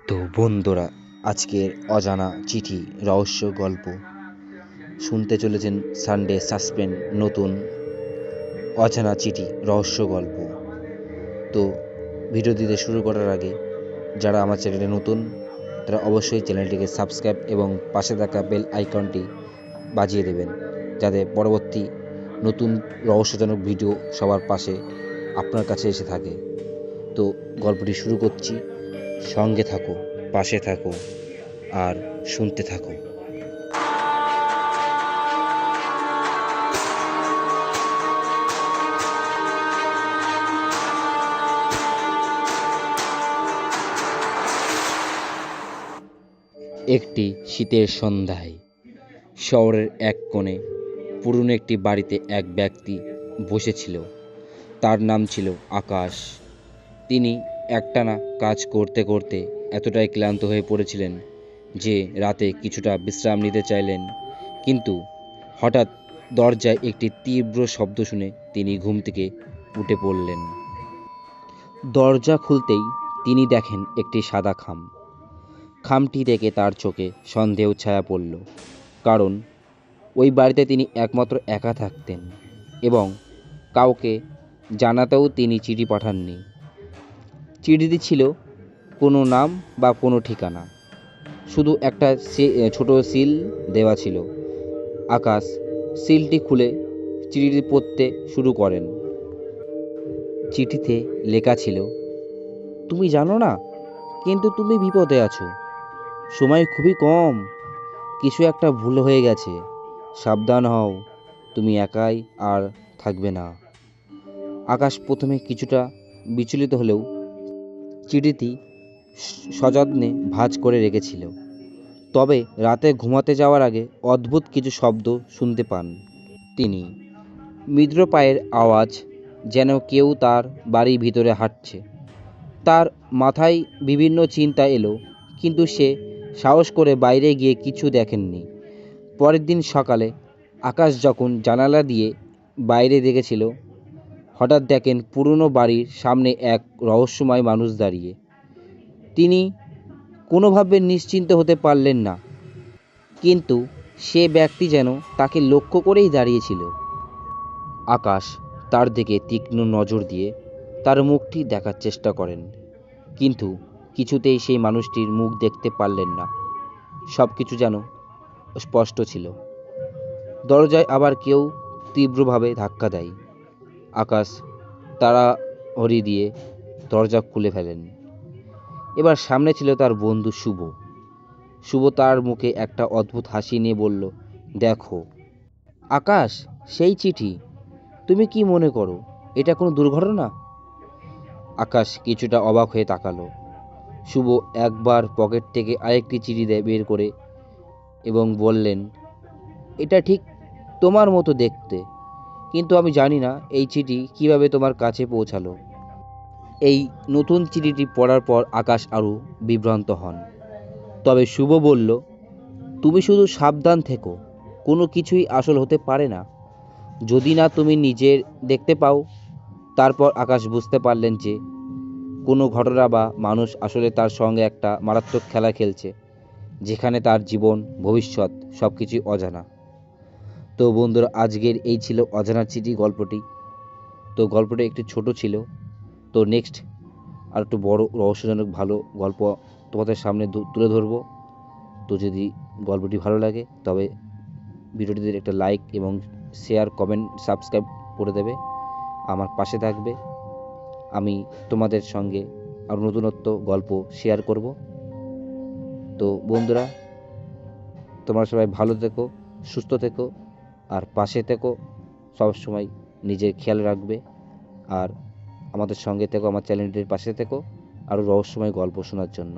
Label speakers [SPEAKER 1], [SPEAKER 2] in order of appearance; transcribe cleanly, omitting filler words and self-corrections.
[SPEAKER 1] তো বন্ধুরা, আজকের অজানা চিঠি রহস্য গল্প শুনতে চলেছেন সানডে সাসপেন্স নতুন অজানা চিঠি রহস্য গল্প। তো ভিডিও দিতে শুরু করার আগে যারা আমার চ্যানেলে নতুন তারা অবশ্যই চ্যানেলটিকে সাবস্ক্রাইব এবং পাশে থাকা বেল আইকনটি বাজিয়ে দেবেন, যাতে পরবর্তী নতুন রহস্যজনক ভিডিও সবার পাশে আপনার কাছে এসে থাকে। তো গল্পটি শুরু করছি, সঙ্গে থাকো, পাশে থাকো আর শুনতে থাকো। একটি শীতের সন্ধ্যায় শহরের এক কোণে পুরনো একটি বাড়িতে এক ব্যক্তি বসেছিল। তার নাম ছিল আকাশ। তিনি একটানা কাজ করতে করতে এতটাই ক্লান্ত হয়ে পড়েছিলেন যে রাতে কিছুটা বিশ্রাম নিতে চাইলেন, কিন্তু হঠাৎ দরজায় একটি তীব্র শব্দ শুনে তিনি ঘুম থেকে উঠে পড়লেন। দরজা খুলতেই তিনি দেখেন একটি সাদা খামটি দেখে তার চোখে সন্দেহ ছায়া পড়ল, কারণ ওই বাড়িতে তিনি একমাত্র একা থাকতেন এবং কাউকে জানাতেও তিনি চিঠি পাঠাননি। চিঠিটি ছিল কোনো নাম বা কোনো ঠিকানা, শুধু একটা ছোট সিল দেওয়া ছিল। আকাশ সিলটি খুলে চিঠিটি পড়তে শুরু করেন। চিঠিতে লেখা ছিল, তুমি জানো না, কিন্তু তুমি বিপদে আছো। সময় খুবই কম, কিছু একটা ভুল হয়ে গেছে। সাবধান হও, তুমি একাই আর থাকবে না। আকাশ প্রথমে কিছুটা বিচলিত হলেও চিঠিটি সযত্নে ভাঁজ করে রেখেছিল। তবে রাতে ঘুমাতে যাওয়ার আগে অদ্ভুত কিছু শব্দ শুনতে পান তিনি। মৃদু পায়ের আওয়াজ, যেন কেউ তার বাড়ির ভিতরে হাঁটছে। তার মাথায় বিভিন্ন চিন্তা এলো, কিন্তু সে সাহস করে বাইরে গিয়ে কিছু দেখেননি। পরের দিন সকালে আকাশ যখন জানালা দিয়ে বাইরে দেখেছিল, হঠাৎ দেখেন পুরনো বাড়ির সামনে এক রহস্যময় মানুষ দাঁড়িয়ে। তিনি কোনোভাবে নিশ্চিন্ত হতে পারলেন না, কিন্তু সে ব্যক্তি যেন তাকে লক্ষ্য করেই দাঁড়িয়েছিল। আকাশ তার দিকে তীক্ষ্ণ নজর দিয়ে তার মুখটি দেখার চেষ্টা করেন, কিন্তু কিছুতেই সেই মানুষটির মুখ দেখতে পারলেন না। সব কিছু যেন স্পষ্ট ছিল। দরজায় আবার কেউ তীব্রভাবে ধাক্কা দেয়। আকাশ তাড়াহুড়ো দিয়ে দরজা খুলে ফেলেন। এবার সামনে ছিল তার বন্ধু শুভ তার মুখে একটা অদ্ভুত হাসি নিয়ে বলল, দেখো আকাশ, সেই চিঠি। তুমি কি মনে করো এটা কোনো দুর্ঘটনা? আকাশ কিছুটা অবাক হয়ে তাকালো। শুভ একবার পকেট থেকে আরেকটি চিঠি বের করে এবং বললেন, এটা ঠিক তোমার মতো দেখতে, কিন্তু আমি জানি না এই চিঠি কিভাবে তোমার কাছে পৌঁছালো। এই নতুন চিঠিটি পড়ার পর আকাশ আরও বিভ্রান্ত হন। তবে শুভ বলল, তুমি শুধু সাবধান থেকো, কোনো কিছুই আসল হতে পারে না যদি না তুমি নিজের দেখতে পাও। তারপর আকাশ বুঝতে পারলেন যে কোনো ঘটনা বা মানুষ আসলে তার সঙ্গে একটা মারাত্মক খেলা খেলছে, যেখানে তার জীবন, ভবিষ্যৎ সব কিছুই অজানা। তো বন্ধুরা, আজকের এই ছিল অজানা চিঠি গল্পটি। তো গল্পটা একটু ছোট ছিল। তো নেক্সট আর একটু বড় রহস্যজনক ভালো গল্প তোমাদের সামনে তুলে ধরবো। তো যদি গল্পটি ভালো লাগে তবে ভিডিওটিতে একটা লাইক এবং শেয়ার, কমেন্ট, সাবস্ক্রাইব করে দেবে, আমার পাশে থাকবে। আমি তোমাদের সঙ্গে আরও নতুনত্ব গল্প শেয়ার করব। তো বন্ধুরা, তোমরা সবাই ভালো থেকো, সুস্থ থেকো আর পাশে থেকো। সবসময় নিজের খেয়াল রাখবে আর আমাদের সঙ্গে থেকো, আমার চ্যানেলটির পাশে থেকো আরও রহস্যময় গল্প শোনার জন্য।